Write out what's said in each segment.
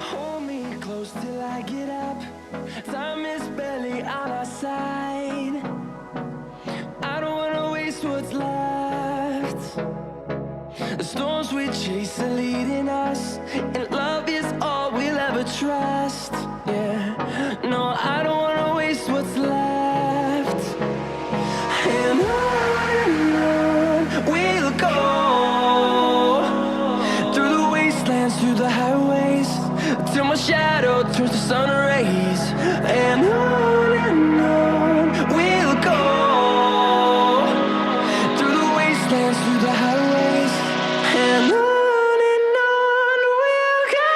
Hold me close till I get up. Time is barely on our side. I don't wanna waste what's left. The storms we chase are leading us, and love is all we'll ever trust. Yeah, no, I don't wanna waste what's left. And on we'll go, through the wastelands, through the highways, till my shadow turns to sun rays. And on we'll go, through the wastelands, through the highways, and on we'll go.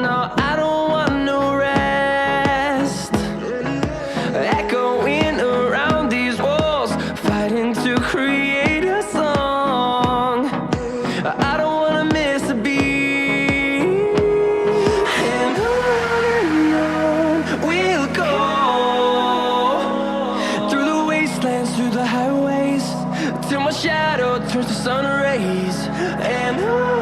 No, I don't want no rest. Echoing around these walls, fighting to create a song. I don't wanna miss a beat. And on we'll go, through the wastelands, through the highways, till my shadow turns to sun rays. And on